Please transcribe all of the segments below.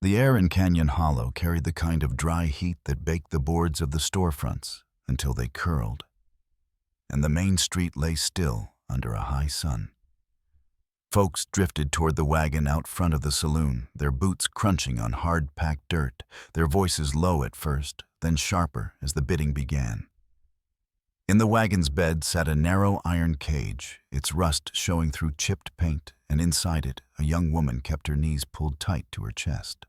The air in Canyon Hollow carried the kind of dry heat that baked the boards of the storefronts until they curled, and the main street lay still under a high sun. Folks drifted toward the wagon out front of the saloon, their boots crunching on hard-packed dirt, their voices low at first, then sharper as the bidding began. In the wagon's bed sat a narrow iron cage, its rust showing through chipped paint, and inside it, a young woman kept her knees pulled tight to her chest.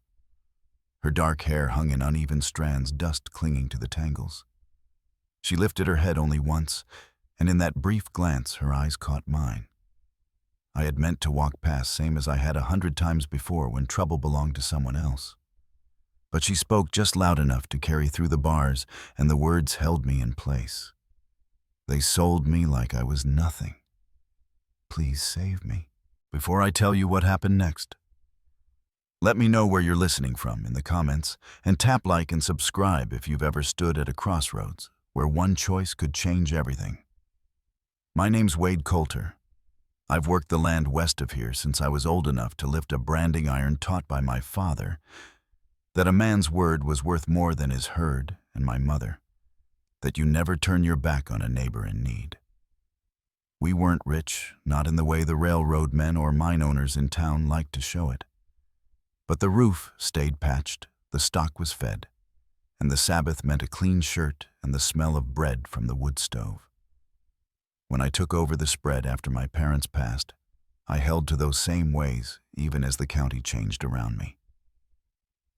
Her dark hair hung in uneven strands, dust clinging to the tangles. She lifted her head only once, and in that brief glance her eyes caught mine. I had meant to walk past, same as I had 100 times before when trouble belonged to someone else. But she spoke just loud enough to carry through the bars, and the words held me in place. They sold me like I was nothing. Please save me. Before I tell you what happened next, let me know where you're listening from in the comments, and tap like and subscribe if you've ever stood at a crossroads where one choice could change everything. My name's Wade Coulter. I've worked the land west of here since I was old enough to lift a branding iron taught by my father that a man's word was worth more than his herd, and my mother, that you never turn your back on a neighbor in need. We weren't rich, not in the way the railroad men or mine owners in town liked to show it. But the roof stayed patched, the stock was fed, and the Sabbath meant a clean shirt and the smell of bread from the wood stove. When I took over the spread after my parents passed, I held to those same ways even as the county changed around me.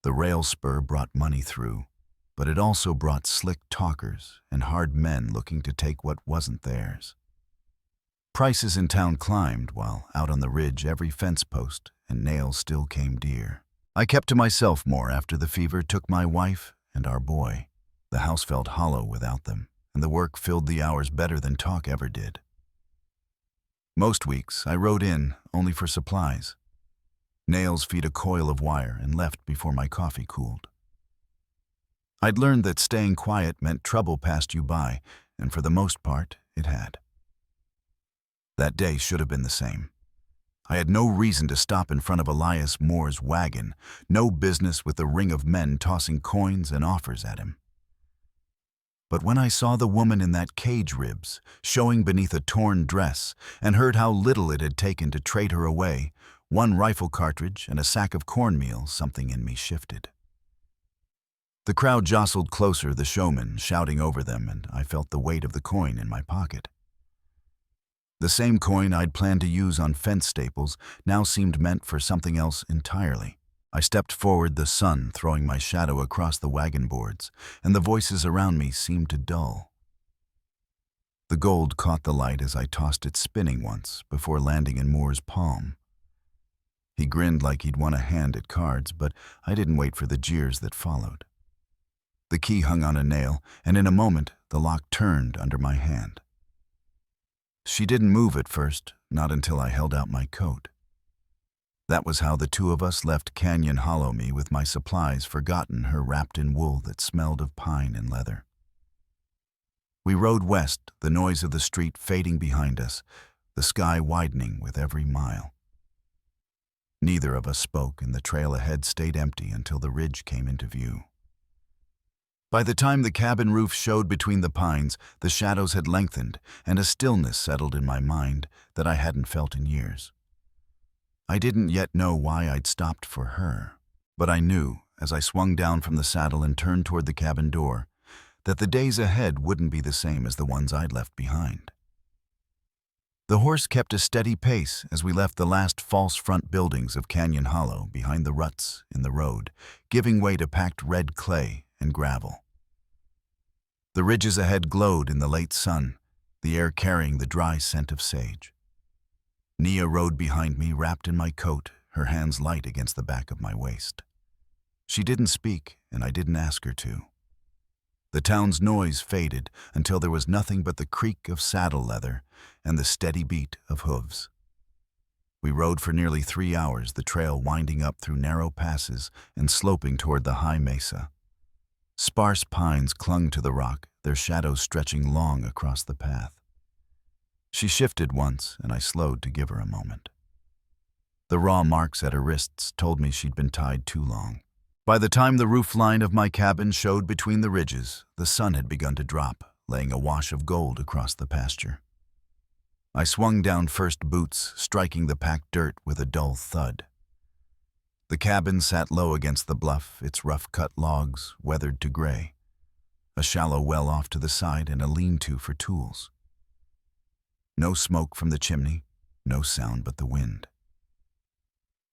The rail spur brought money through, but it also brought slick talkers and hard men looking to take what wasn't theirs. Prices in town climbed, while out on the ridge every fence post and nail still came dear. I kept to myself more after the fever took my wife and our boy. The house felt hollow without them, and the work filled the hours better than talk ever did. Most weeks I rode in only for supplies. Nails feed a coil of wire and left before my coffee cooled. I'd learned that staying quiet meant trouble passed you by, and for the most part, it had. That day should have been the same. I had no reason to stop in front of Elias Moore's wagon, no business with the ring of men tossing coins and offers at him. But when I saw the woman in that cage ribs, showing beneath a torn dress, and heard how little it had taken to trade her away, one rifle cartridge and a sack of cornmeal, something in me shifted. The crowd jostled closer, the showman shouting over them, and I felt the weight of the coin in my pocket. The same coin I'd planned to use on fence staples now seemed meant for something else entirely. I stepped forward, the sun throwing my shadow across the wagon boards, and the voices around me seemed to dull. The gold caught the light as I tossed it spinning once before landing in Moore's palm. He grinned like he'd won a hand at cards, but I didn't wait for the jeers that followed. The key hung on a nail, and in a moment the lock turned under my hand. She didn't move at first, not until I held out my coat. That was how the two of us left Canyon Hollow, me with my supplies forgotten, her wrapped in wool that smelled of pine and leather. We rode west, the noise of the street fading behind us, the sky widening with every mile. Neither of us spoke, and the trail ahead stayed empty until the ridge came into view. By the time the cabin roof showed between the pines, the shadows had lengthened, and a stillness settled in my mind that I hadn't felt in years. I didn't yet know why I'd stopped for her, but I knew, as I swung down from the saddle and turned toward the cabin door, that the days ahead wouldn't be the same as the ones I'd left behind. The horse kept a steady pace as we left the last false front buildings of Canyon Hollow behind the ruts in the road, giving way to packed red clay and gravel. The ridges ahead glowed in the late sun, the air carrying the dry scent of sage. Nia rode behind me, wrapped in my coat, her hands light against the back of my waist. She didn't speak, and I didn't ask her to. The town's noise faded until there was nothing but the creak of saddle leather and the steady beat of hooves. We rode for nearly 3 hours, the trail winding up through narrow passes and sloping toward the high mesa. Sparse pines clung to the rock, their shadows stretching long across the path. She shifted once, and I slowed to give her a moment. The raw marks at her wrists told me she'd been tied too long. By the time the roof line of my cabin showed between the ridges, the sun had begun to drop, laying a wash of gold across the pasture. I swung down first boots, striking the packed dirt with a dull thud. The cabin sat low against the bluff, its rough-cut logs weathered to gray, a shallow well off to the side and a lean-to for tools. No smoke from the chimney, no sound but the wind.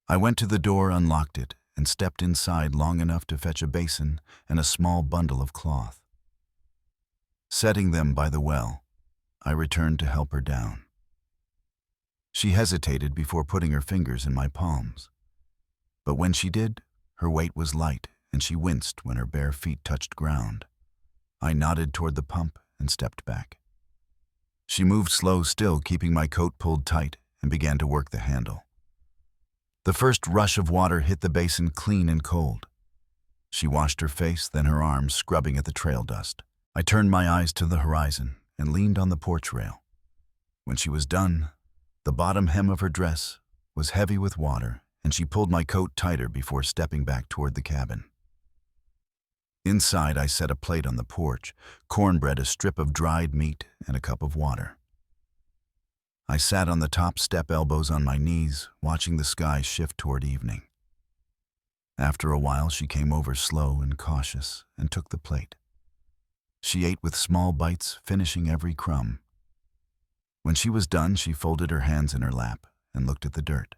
I went to the door, unlocked it, and stepped inside long enough to fetch a basin and a small bundle of cloth. Setting them by the well, I returned to help her down. She hesitated before putting her fingers in my palms. But when she did, her weight was light, and she winced when her bare feet touched ground. I nodded toward the pump and stepped back. She moved slow still, keeping my coat pulled tight, and began to work the handle. The first rush of water hit the basin clean and cold. She washed her face, then her arms, scrubbing at the trail dust. I turned my eyes to the horizon and leaned on the porch rail. When she was done, the bottom hem of her dress was heavy with water, and she pulled my coat tighter before stepping back toward the cabin. Inside, I set a plate on the porch, cornbread, a strip of dried meat, and a cup of water. I sat on the top step, elbows on my knees, watching the sky shift toward evening. After a while, she came over slow and cautious and took the plate. She ate with small bites, finishing every crumb. When she was done, she folded her hands in her lap and looked at the dirt.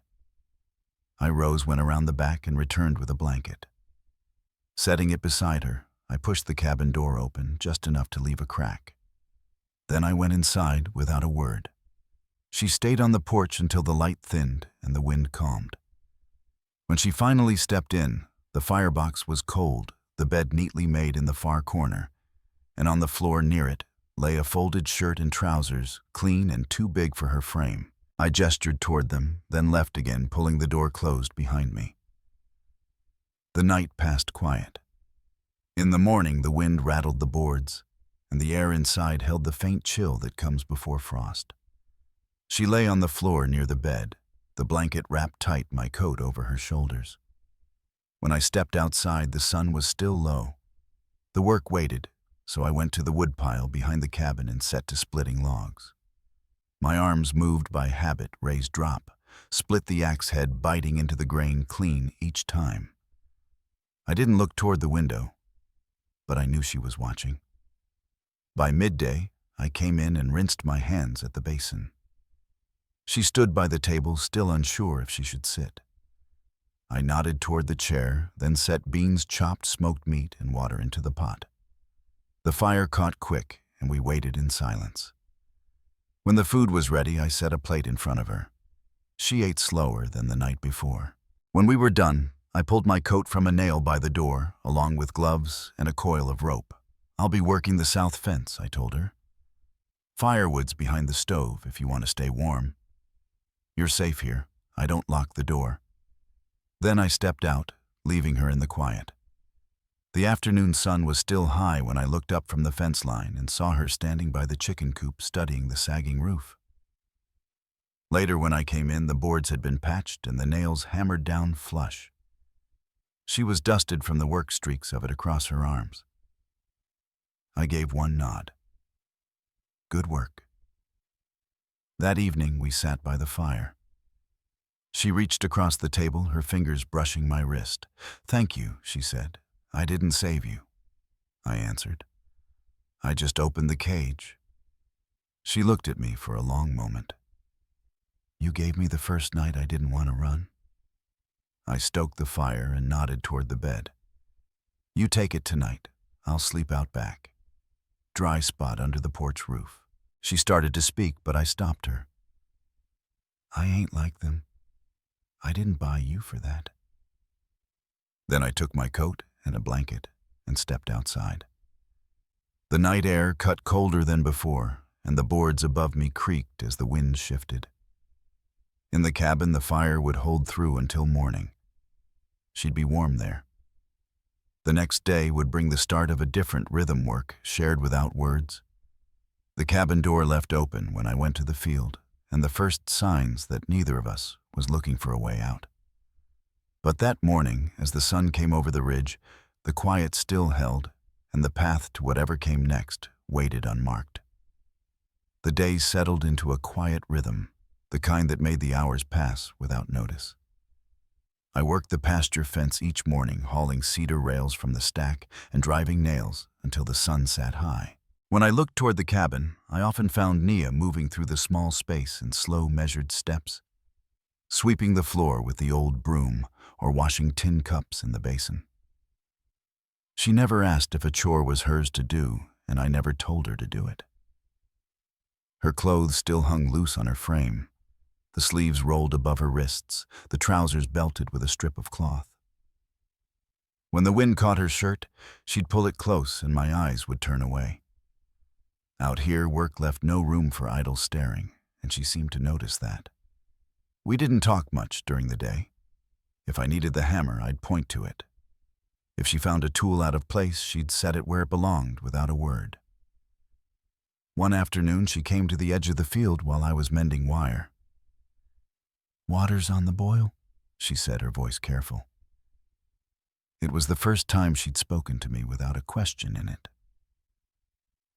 I rose, went around the back, and returned with a blanket. Setting it beside her, I pushed the cabin door open just enough to leave a crack. Then I went inside without a word. She stayed on the porch until the light thinned and the wind calmed. When she finally stepped in, the firebox was cold, the bed neatly made in the far corner, and on the floor near it lay a folded shirt and trousers, clean and too big for her frame. I gestured toward them, then left again, pulling the door closed behind me. The night passed quiet. In the morning, the wind rattled the boards, and the air inside held the faint chill that comes before frost. She lay on the floor near the bed, the blanket wrapped tight, my coat over her shoulders. When I stepped outside, the sun was still low. The work waited, so I went to the woodpile behind the cabin and set to splitting logs. My arms, moved by habit, raised drop, split the axe head, biting into the grain clean each time. I didn't look toward the window, but I knew she was watching. By midday, I came in and rinsed my hands at the basin. She stood by the table, still unsure if she should sit. I nodded toward the chair, then set beans, chopped smoked meat, and water into the pot. The fire caught quick, and we waited in silence. When the food was ready, I set a plate in front of her. She ate slower than the night before. When we were done, I pulled my coat from a nail by the door, along with gloves and a coil of rope. "I'll be working the south fence," I told her. "Firewood's behind the stove if you want to stay warm. You're safe here. I don't lock the door." Then I stepped out, leaving her in the quiet. The afternoon sun was still high when I looked up from the fence line and saw her standing by the chicken coop, studying the sagging roof. Later, when I came in, the boards had been patched and the nails hammered down flush. She was dusted from the work streaks of it across her arms. I gave one nod. "Good work." That evening, we sat by the fire. She reached across the table, her fingers brushing my wrist. "Thank you," she said. "I didn't save you," I answered. "I just opened the cage." She looked at me for a long moment. "You gave me the first night I didn't want to run." I stoked the fire and nodded toward the bed. "You take it tonight. I'll sleep out back. Dry spot under the porch roof." She started to speak, but I stopped her. "I ain't like them. I didn't buy you for that." Then I took my coat and a blanket and stepped outside. The night air cut colder than before, and the boards above me creaked as the wind shifted. In the cabin, the fire would hold through until morning. She'd be warm there. The next day would bring the start of a different rhythm work, shared without words. The cabin door left open when I went to the field, and the first signs that neither of us was looking for a way out. But that morning, as the sun came over the ridge, the quiet still held, and the path to whatever came next waited unmarked. The days settled into a quiet rhythm, the kind that made the hours pass without notice. I worked the pasture fence each morning, hauling cedar rails from the stack and driving nails until the sun sat high. When I looked toward the cabin, I often found Nia moving through the small space in slow, measured steps, sweeping the floor with the old broom or washing tin cups in the basin. She never asked if a chore was hers to do, and I never told her to do it. Her clothes still hung loose on her frame, the sleeves rolled above her wrists, the trousers belted with a strip of cloth. When the wind caught her shirt, she'd pull it close and my eyes would turn away. Out here, work left no room for idle staring, and she seemed to notice that. We didn't talk much during the day. If I needed the hammer, I'd point to it. If she found a tool out of place, she'd set it where it belonged without a word. One afternoon, she came to the edge of the field while I was mending wire. "Water's on the boil," she said, her voice careful. It was the first time she'd spoken to me without a question in it.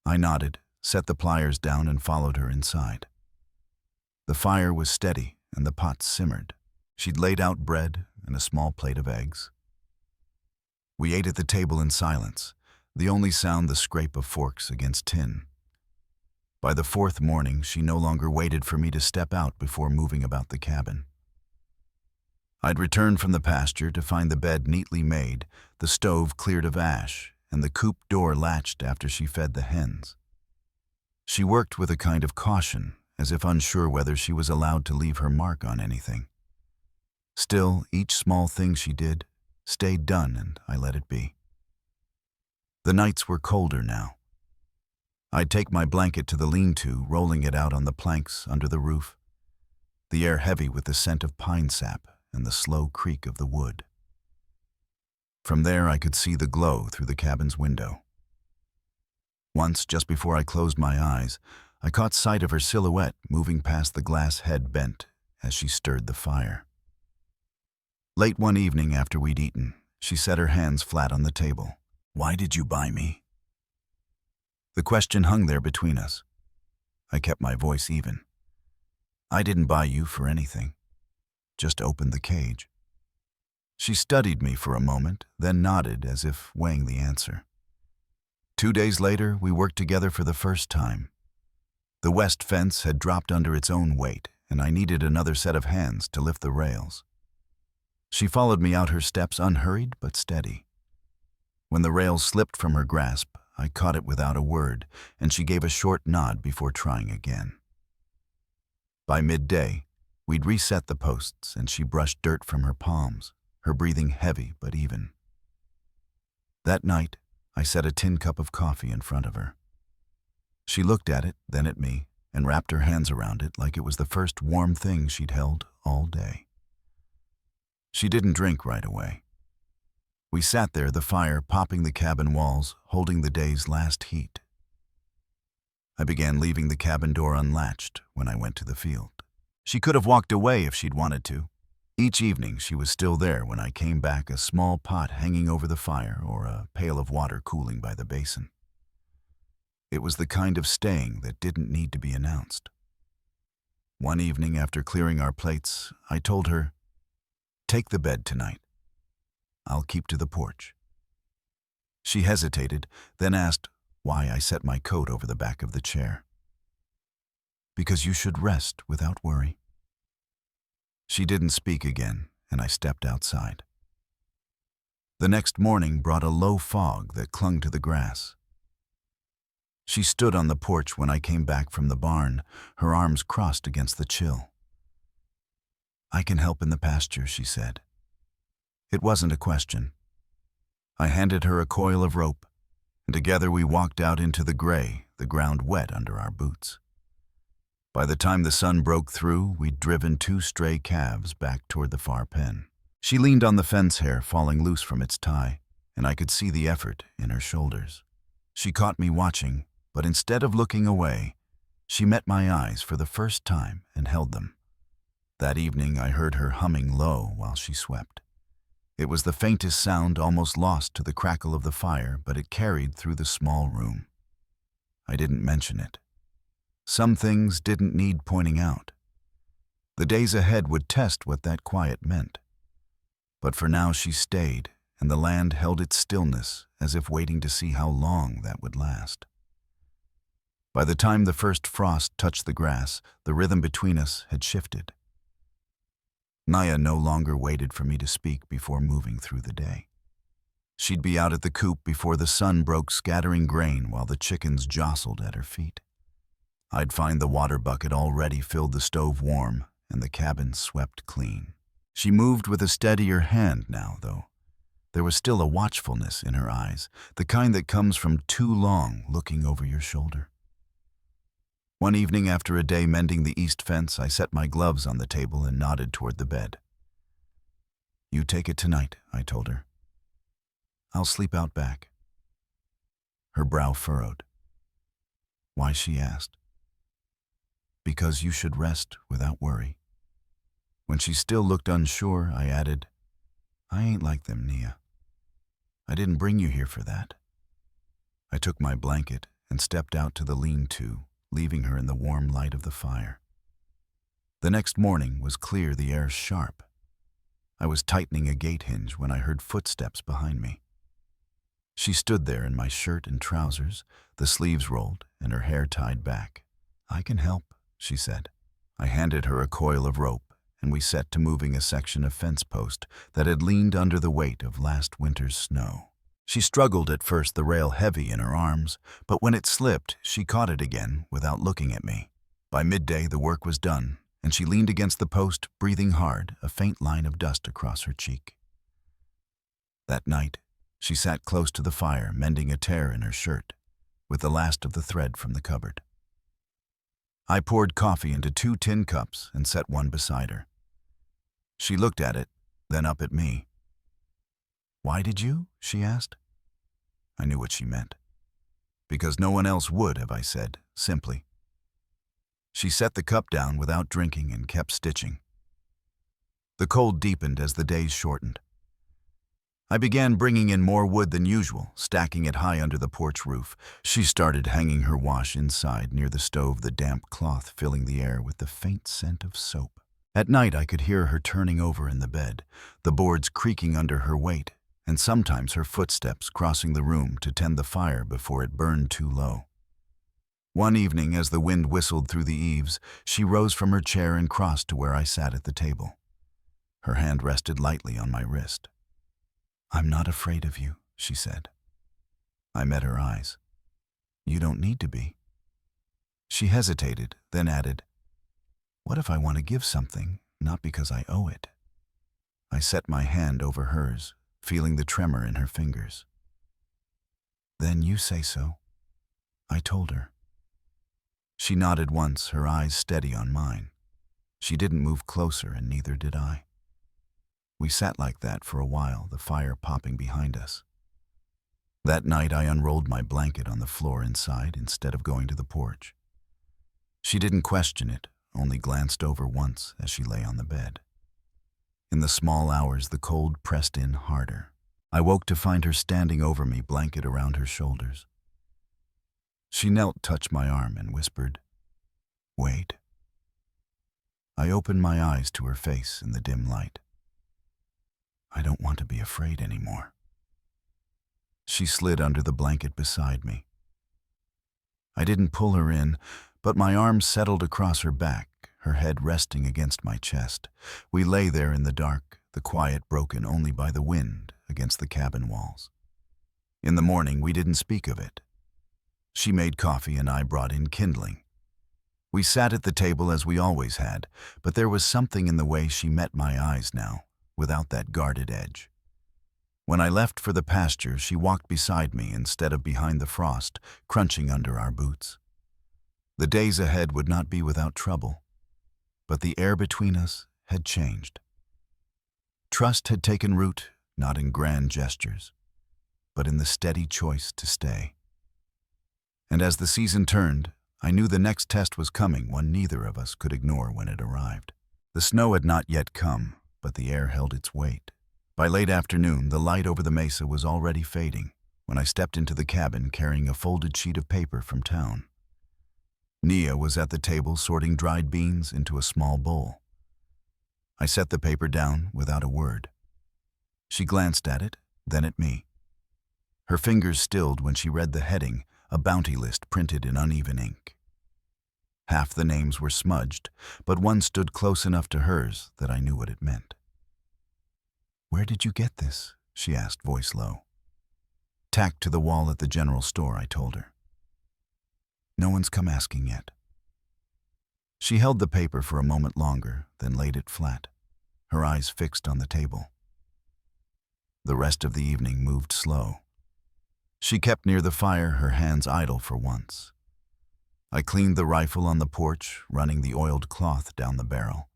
I nodded, set the pliers down, and followed her inside. The fire was steady and the pot simmered. She'd laid out bread and a small plate of eggs. We ate at the table in silence, the only sound the scrape of forks against tin. By the fourth morning, she no longer waited for me to step out before moving about the cabin. I'd returned from the pasture to find the bed neatly made, the stove cleared of ash, and the coop door latched after she fed the hens. She worked with a kind of caution, as if unsure whether she was allowed to leave her mark on anything. Still, each small thing she did stayed done, and I let it be. The nights were colder now. I'd take my blanket to the lean-to, rolling it out on the planks under the roof, the air heavy with the scent of pine sap and the slow creak of the wood. From there, I could see the glow through the cabin's window. Once, just before I closed my eyes, I caught sight of her silhouette moving past the glass head bent as she stirred the fire. Late one evening after we'd eaten, she set her hands flat on the table. "Why did you buy me?" The question hung there between us. I kept my voice even. "I didn't buy you for anything. Just opened the cage." She studied me for a moment, then nodded as if weighing the answer. 2 days later, we worked together for the first time. The west fence had dropped under its own weight, and I needed another set of hands to lift the rails. She followed me out her steps unhurried but steady. When the rails slipped from her grasp, I caught it without a word, and she gave a short nod before trying again. By midday, we'd reset the posts, and she brushed dirt from her palms, her breathing heavy but even. That night, I set a tin cup of coffee in front of her. She looked at it, then at me, and wrapped her hands around it like it was the first warm thing she'd held all day. She didn't drink right away. We sat there, the fire popping the cabin walls, holding the day's last heat. I began leaving the cabin door unlatched when I went to the field. She could have walked away if she'd wanted to. Each evening, she was still there when I came back, a small pot hanging over the fire or a pail of water cooling by the basin. It was the kind of staying that didn't need to be announced. One evening, after clearing our plates, I told her, "Take the bed tonight. I'll keep to the porch." She hesitated, then asked why I set my coat over the back of the chair. "Because you should rest without worry." She didn't speak again, and I stepped outside. The next morning brought a low fog that clung to the grass. She stood on the porch when I came back from the barn, her arms crossed against the chill. "I can help in the pasture," she said. It wasn't a question. I handed her a coil of rope, and together we walked out into the gray, the ground wet under our boots. By the time the sun broke through, we'd driven 2 stray calves back toward the far pen. She leaned on the fence hair falling loose from its tie, and I could see the effort in her shoulders. She caught me watching, but instead of looking away, she met my eyes for the first time and held them. That evening I heard her humming low while she swept. It was the faintest sound, almost lost to the crackle of the fire, but it carried through the small room. I didn't mention it. Some things didn't need pointing out. The days ahead would test what that quiet meant. But for now she stayed, and the land held its stillness as if waiting to see how long that would last. By the time the first frost touched the grass, the rhythm between us had shifted. Naya no longer waited for me to speak before moving through the day. She'd be out at the coop before the sun broke, scattering grain while the chickens jostled at her feet. I'd find the water bucket already filled, the stove warm, and the cabin swept clean. She moved with a steadier hand now, though. There was still a watchfulness in her eyes, the kind that comes from too long looking over your shoulder. One evening after a day mending the east fence, I set my gloves on the table and nodded toward the bed. "You take it tonight," I told her. "I'll sleep out back." Her brow furrowed. "Why?" she asked. "Because you should rest without worry." When she still looked unsure, I added, "I ain't like them, Nia. I didn't bring you here for that." I took my blanket and stepped out to the lean-to, leaving her in the warm light of the fire. The next morning was clear, the air sharp. I was tightening a gate hinge when I heard footsteps behind me. She stood there in my shirt and trousers, the sleeves rolled and her hair tied back. "I can help," she said. I handed her a coil of rope, and we set to moving a section of fence post that had leaned under the weight of last winter's snow. She struggled at first, the rail heavy in her arms, but when it slipped, she caught it again without looking at me. By midday, the work was done, and she leaned against the post, breathing hard, a faint line of dust across her cheek. That night, she sat close to the fire, mending a tear in her shirt, with the last of the thread from the cupboard. I poured coffee into 2 tin cups and set one beside her. She looked at it, then up at me. "Why did you?" she asked. I knew what she meant. "Because no one else would have," I said, simply. She set the cup down without drinking and kept stitching. The cold deepened as the days shortened. I began bringing in more wood than usual, stacking it high under the porch roof. She started hanging her wash inside near the stove, the damp cloth filling the air with the faint scent of soap. At night I could hear her turning over in the bed, the boards creaking under her weight, and sometimes her footsteps crossing the room to tend the fire before it burned too low. One evening, as the wind whistled through the eaves, she rose from her chair and crossed to where I sat at the table. Her hand rested lightly on my wrist. "I'm not afraid of you," she said. I met her eyes. "You don't need to be." She hesitated, then added, "What if I want to give something, not because I owe it?" I set my hand over hers, feeling the tremor in her fingers. "Then you say so," I told her. She nodded once, her eyes steady on mine. She didn't move closer, and neither did I. We sat like that for a while, the fire popping behind us. That night I unrolled my blanket on the floor inside instead of going to the porch. She didn't question it, only glanced over once as she lay on the bed. In the small hours, the cold pressed in harder. I woke to find her standing over me, blanket around her shoulders. She knelt, touched my arm, and whispered, "Wait." I opened my eyes to her face in the dim light. "I don't want to be afraid anymore." She slid under the blanket beside me. I didn't pull her in, but my arms settled across her back, her head resting against my chest. We lay there in the dark, the quiet broken only by the wind against the cabin walls. In the morning, we didn't speak of it. She made coffee and I brought in kindling. We sat at the table as we always had, but there was something in the way she met my eyes now, without that guarded edge. When I left for the pasture, she walked beside me instead of behind the frost, crunching under our boots. The days ahead would not be without trouble, but the air between us had changed. Trust had taken root, not in grand gestures, but in the steady choice to stay. And as the season turned, I knew the next test was coming, one neither of us could ignore when it arrived. The snow had not yet come, but the air held its weight. By late afternoon, the light over the mesa was already fading when I stepped into the cabin carrying a folded sheet of paper from town. Nia was at the table sorting dried beans into a small bowl. I set the paper down without a word. She glanced at it, then at me. Her fingers stilled when she read the heading, a bounty list printed in uneven ink. Half the names were smudged, but one stood close enough to hers that I knew what it meant. "Where did you get this?" she asked, voice low. "Tacked to the wall at the general store," I told her. "No one's come asking yet." She held the paper for a moment longer, then laid it flat, her eyes fixed on the table. The rest of the evening moved slow. She kept near the fire, her hands idle for once. I cleaned the rifle on the porch, running the oiled cloth down the barrel.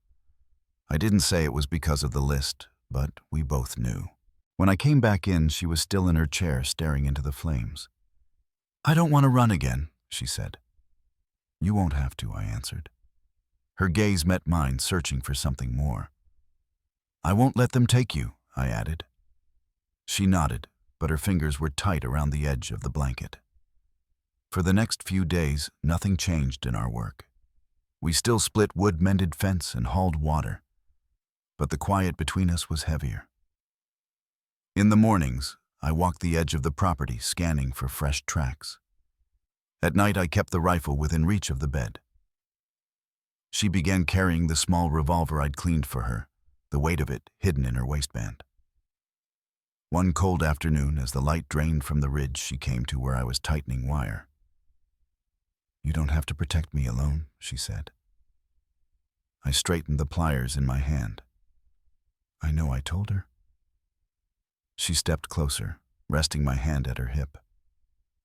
I didn't say it was because of the list, but we both knew. When I came back in, she was still in her chair staring into the flames. "I don't want to run again," she said. "You won't have to," I answered. Her gaze met mine, searching for something more. "I won't let them take you," I added. She nodded, but her fingers were tight around the edge of the blanket. For the next few days, nothing changed in our work. We still split wood, mended fence, and hauled water. But the quiet between us was heavier. In the mornings, I walked the edge of the property, scanning for fresh tracks. At night, I kept the rifle within reach of the bed. She began carrying the small revolver I'd cleaned for her, the weight of it hidden in her waistband. One cold afternoon, as the light drained from the ridge, she came to where I was tightening wire. "You don't have to protect me alone," she said. I straightened the pliers in my hand. "I know," I told her. She stepped closer, resting my hand at her hip.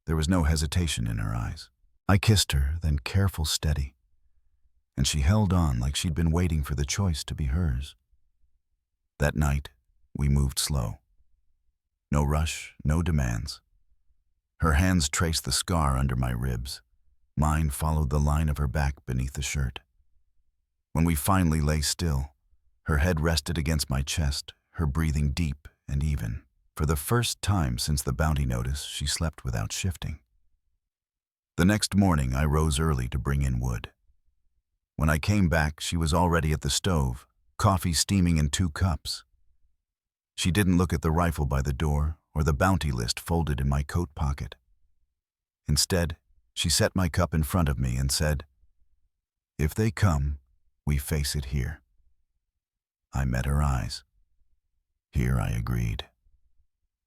There was no hesitation in her eyes. I kissed her, then careful, steady. And she held on like she'd been waiting for the choice to be hers. That night, we moved slow. No rush, no demands. Her hands traced the scar under my ribs. Mine followed the line of her back beneath the shirt. When we finally lay still, her head rested against my chest, her breathing deep and even. For the first time since the bounty notice, she slept without shifting. The next morning, I rose early to bring in wood. When I came back, she was already at the stove, coffee steaming in 2 cups. She didn't look at the rifle by the door or the bounty list folded in my coat pocket. Instead, she set my cup in front of me and said, "If they come, we face it here." I met her eyes. Here, I agreed.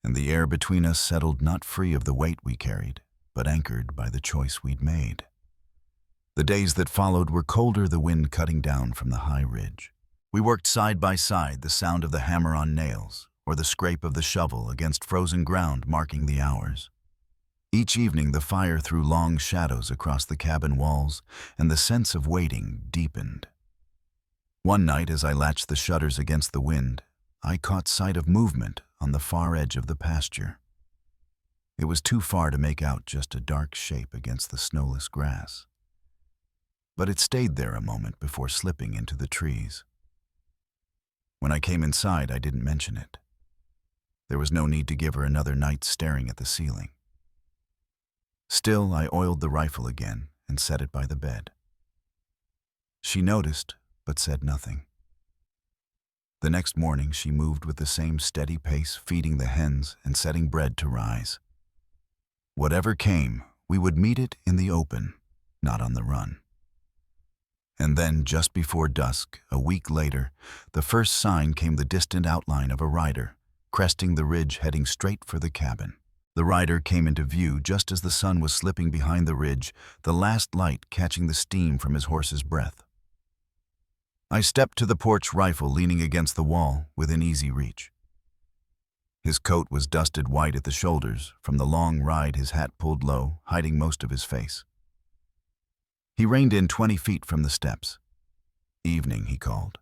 And the air between us settled, not free of the weight we carried, but anchored by the choice we'd made. The days that followed were colder, the wind cutting down from the high ridge. We worked side by side, the sound of the hammer on nails or the scrape of the shovel against frozen ground marking the hours. Each evening, the fire threw long shadows across the cabin walls, and the sense of waiting deepened. One night, as I latched the shutters against the wind, I caught sight of movement on the far edge of the pasture. It was too far to make out just a dark shape against the snowless grass. But it stayed there a moment before slipping into the trees. When I came inside, I didn't mention it. There was no need to give her another night staring at the ceiling. Still, I oiled the rifle again and set it by the bed. She noticed, but said nothing. The next morning, she moved with the same steady pace, feeding the hens and setting bread to rise. Whatever came, we would meet it in the open, not on the run. And then, just before dusk, a week later, the first sign came, the distant outline of a rider, cresting the ridge heading straight for the cabin. The rider came into view just as the sun was slipping behind the ridge, the last light catching the steam from his horse's breath. I stepped to the porch, rifle leaning against the wall within easy reach. His coat was dusted white at the shoulders from the long ride, his hat pulled low, hiding most of his face. He reined in 20 feet from the steps. "Evening," he called.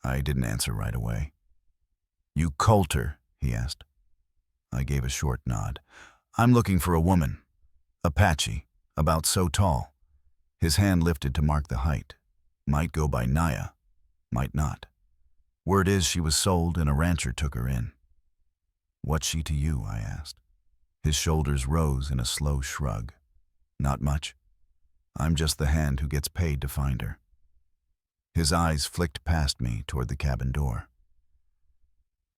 I didn't answer right away. "You Coulter?" he asked. I gave a short nod. "I'm looking for a woman. Apache, about so tall." His hand lifted to mark the height. Might go by Naya, might not. Word is she was sold and a rancher took her in. What's she to you? I asked. His shoulders rose in a slow shrug. Not much. I'm just the hand who gets paid to find her. His eyes flicked past me toward the cabin door.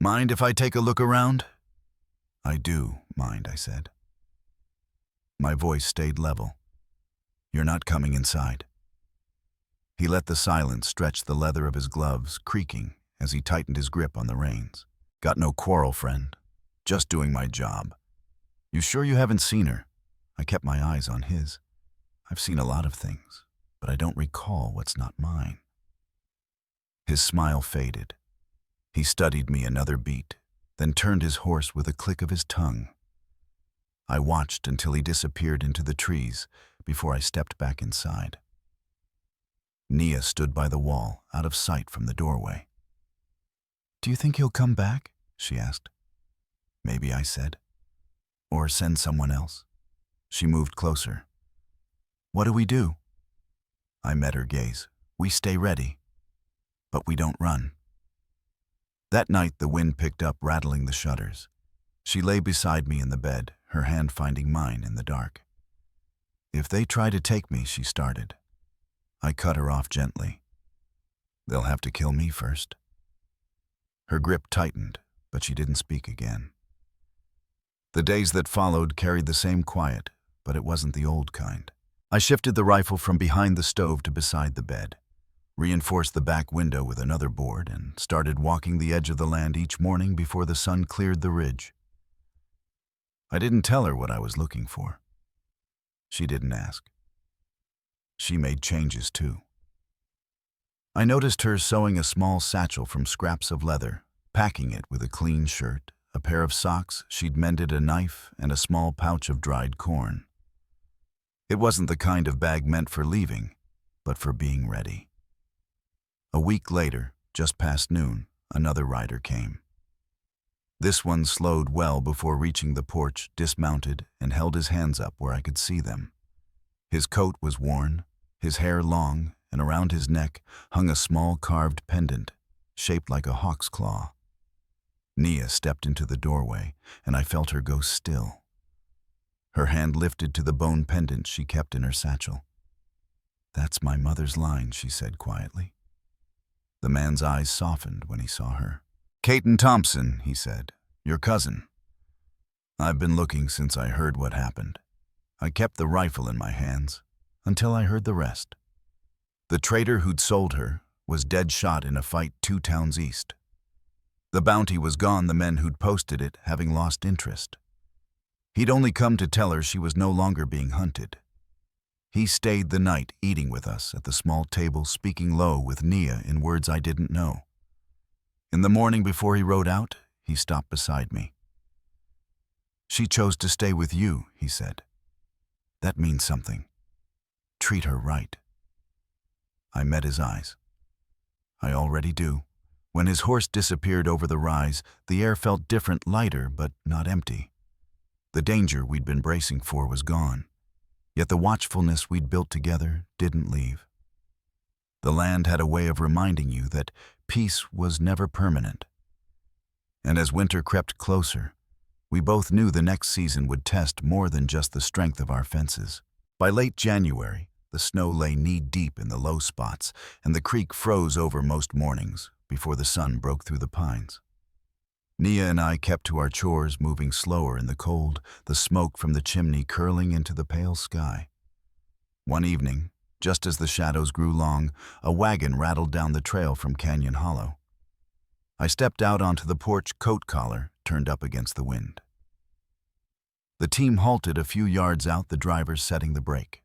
Mind if I take a look around? I do mind, I said. My voice stayed level. You're not coming inside. He let the silence stretch the leather of his gloves, creaking as he tightened his grip on the reins. Got no quarrel, friend. Just doing my job. You sure you haven't seen her? I kept my eyes on his. I've seen a lot of things, but I don't recall what's not mine. His smile faded. He studied me another beat, then turned his horse with a click of his tongue. I watched until he disappeared into the trees before I stepped back inside. Nia stood by the wall, out of sight from the doorway. Do you think he'll come back? She asked. Maybe, I said. Or send someone else. She moved closer. What do we do? I met her gaze. We stay ready. But we don't run. That night the wind picked up, rattling the shutters. She lay beside me in the bed, her hand finding mine in the dark. If they try to take me, she started. I cut her off gently. They'll have to kill me first. Her grip tightened, but she didn't speak again. The days that followed carried the same quiet, but it wasn't the old kind. I shifted the rifle from behind the stove to beside the bed, reinforced the back window with another board, and started walking the edge of the land each morning before the sun cleared the ridge. I didn't tell her what I was looking for. She didn't ask. She made changes too. I noticed her sewing a small satchel from scraps of leather, packing it with a clean shirt, a pair of socks she'd mended, a knife, and a small pouch of dried corn. It wasn't the kind of bag meant for leaving, but for being ready. A week later, just past noon, another rider came. This one slowed well before reaching the porch, dismounted, and held his hands up where I could see them. His coat was worn, his hair long, and around his neck hung a small carved pendant, shaped like a hawk's claw. Nia stepped into the doorway, and I felt her go still. Her hand lifted to the bone pendant she kept in her satchel. That's my mother's line, she said quietly. The man's eyes softened when he saw her. Caton Thompson, he said, your cousin. I've been looking since I heard what happened. I kept the rifle in my hands until I heard the rest. The trader who'd sold her was dead shot in a fight 2 towns east. The bounty was gone, the men who'd posted it having lost interest. He'd only come to tell her she was no longer being hunted. He stayed the night eating with us at the small table, speaking low with Nia in words I didn't know. In the morning before he rode out, he stopped beside me. She chose to stay with you, he said. That means something. Treat her right. I met his eyes. I already do. When his horse disappeared over the rise, the air felt different, lighter, but not empty. The danger we'd been bracing for was gone, yet the watchfulness we'd built together didn't leave. The land had a way of reminding you that peace was never permanent. And as winter crept closer, we both knew the next season would test more than just the strength of our fences. By late January, the snow lay knee-deep in the low spots, and the creek froze over most mornings before the sun broke through the pines. Nia and I kept to our chores, moving slower in the cold, the smoke from the chimney curling into the pale sky. One evening, just as the shadows grew long, a wagon rattled down the trail from Canyon Hollow. I stepped out onto the porch, coat collar turned up against the wind. The team halted a few yards out, the driver setting the brake.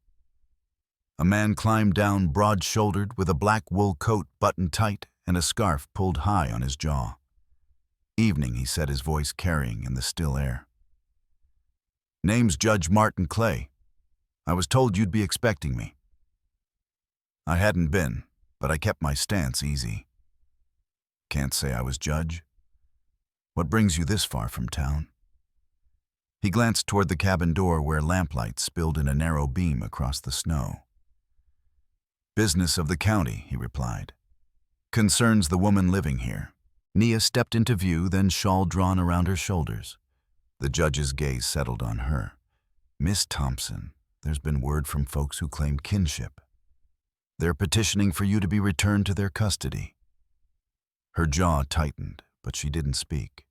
A man climbed down, broad-shouldered, with a black wool coat buttoned tight and a scarf pulled high on his jaw. Evening, he said, his voice carrying in the still air. Name's Judge Martin Clay. I was told you'd be expecting me. I hadn't been, but I kept my stance easy. Can't say I was judge. What brings you this far from town? He glanced toward the cabin door where lamplight spilled in a narrow beam across the snow. Business of the county, he replied. Concerns the woman living here. Nia stepped into view, then shawl drawn around her shoulders. The judge's gaze settled on her. Miss Thompson, there's been word from folks who claim kinship. They're petitioning for you to be returned to their custody. Her jaw tightened, but she didn't speak.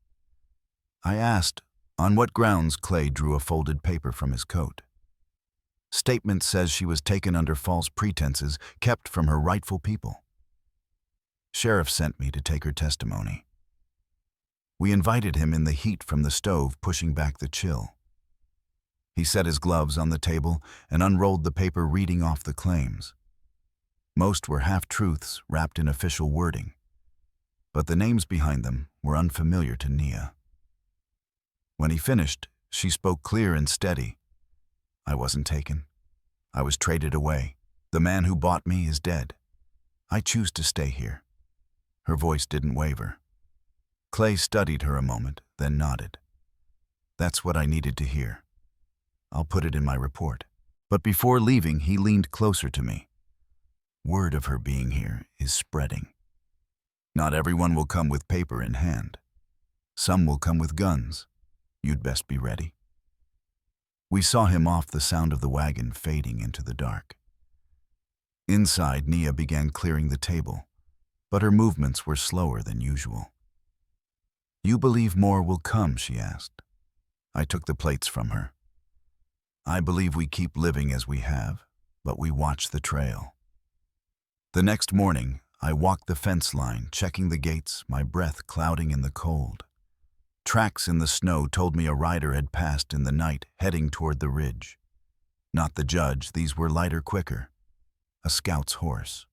I asked, on what grounds. Clay drew a folded paper from his coat. Statement says she was taken under false pretenses, kept from her rightful people. Sheriff sent me to take her testimony. We invited him in the heat from the stove, pushing back the chill. He set his gloves on the table and unrolled the paper, reading off the claims. Most were half-truths wrapped in official wording, but the names behind them were unfamiliar to Nia. When he finished, she spoke clear and steady. I wasn't taken. I was traded away. The man who bought me is dead. I choose to stay here. Her voice didn't waver. Clay studied her a moment, then nodded. That's what I needed to hear. I'll put it in my report. But before leaving, he leaned closer to me. Word of her being here is spreading. Not everyone will come with paper in hand. Some will come with guns. You'd best be ready. We saw him off, the sound of the wagon fading into the dark. Inside, Nia began clearing the table, but her movements were slower than usual. You believe more will come, she asked. I took the plates from her. I believe we keep living as we have, but we watch the trail. The next morning, I walked the fence line, checking the gates, my breath clouding in the cold. Tracks in the snow told me a rider had passed in the night, heading toward the ridge. Not the judge, these were lighter, quicker. A scout's horse.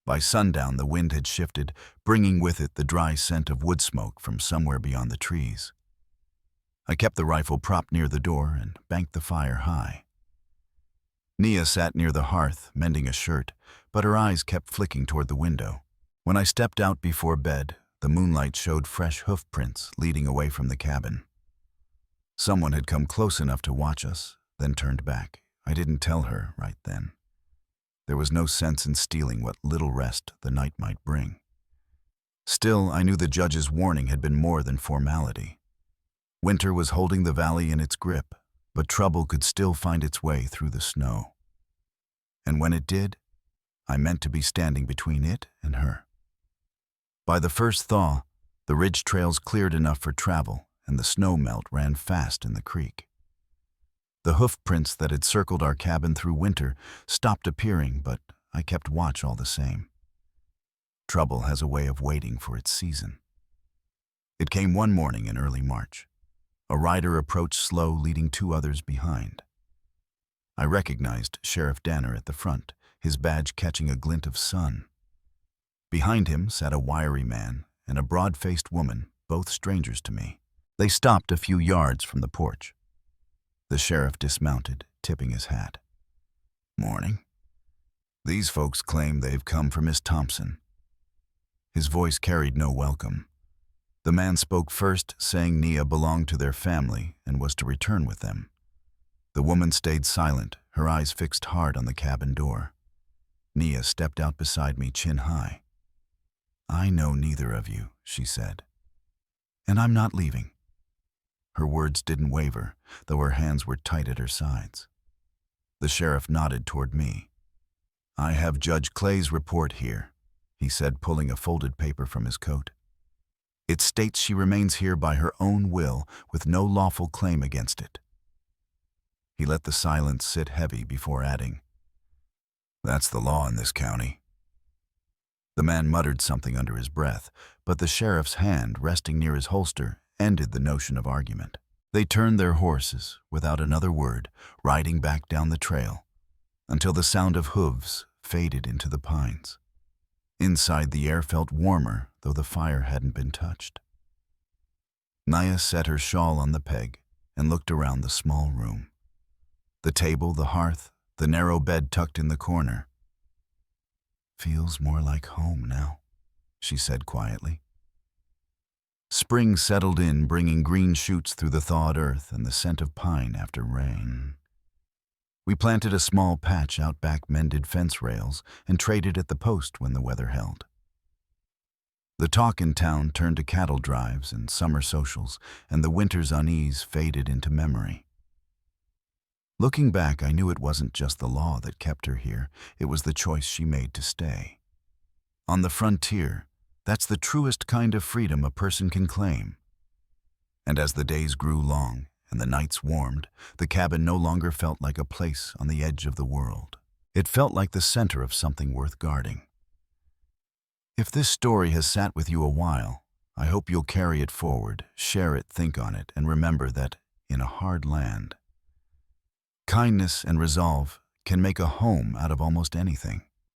By sundown, the wind had shifted, bringing with it the dry scent of wood smoke from somewhere beyond the trees. I kept the rifle propped near the door and banked the fire high. Nia sat near the hearth, mending a shirt, but her eyes kept flicking toward the window. When I stepped out before bed, the moonlight showed fresh hoof prints leading away from the cabin. Someone had come close enough to watch us, then turned back. I didn't tell her right then. There was no sense in stealing what little rest the night might bring. Still, I knew the judge's warning had been more than formality. Winter was holding the valley in its grip, but trouble could still find its way through the snow. And when it did, I meant to be standing between it and her. By the first thaw, the ridge trails cleared enough for travel, and the snow melt ran fast in the creek. The hoof prints that had circled our cabin through winter stopped appearing, but I kept watch all the same. Trouble has a way of waiting for its season. It came one morning in early March. A rider approached slow, leading two others behind. I recognized Sheriff Danner at the front, his badge catching a glint of sun. Behind him sat a wiry man and a broad-faced woman, both strangers to me. They stopped a few yards from the porch. The sheriff dismounted, tipping his hat. Morning. These folks claim they've come for Miss Thompson. His voice carried no welcome. The man spoke first, saying Nia belonged to their family and was to return with them. The woman stayed silent, her eyes fixed hard on the cabin door. Nia stepped out beside me, chin high. I know neither of you, she said. And I'm not leaving. Her words didn't waver, though her hands were tight at her sides. The sheriff nodded toward me. I have Judge Clay's report here, he said, pulling a folded paper from his coat. It states she remains here by her own will, with no lawful claim against it. He let the silence sit heavy before adding, That's the law in this county. The man muttered something under his breath, but the sheriff's hand, resting near his holster, ended the notion of argument. They turned their horses, without another word, riding back down the trail, until the sound of hooves faded into the pines. Inside, the air felt warmer, though the fire hadn't been touched. Nia set her shawl on the peg and looked around the small room. The table, the hearth, the narrow bed tucked in the corner. Feels more like home now, she said quietly. Spring settled in, bringing green shoots through the thawed earth and the scent of pine after rain. We planted a small patch out back, mended fence rails, and traded at the post when the weather held. The talk in town turned to cattle drives and summer socials, and the winter's unease faded into memory. Looking back, I knew it wasn't just the law that kept her here, it was the choice she made to stay. On the frontier, that's the truest kind of freedom a person can claim. And as the days grew long and the nights warmed, the cabin no longer felt like a place on the edge of the world. It felt like the center of something worth guarding. If this story has sat with you a while, I hope you'll carry it forward, share it, think on it, and remember that, in a hard land, kindness and resolve can make a home out of almost anything.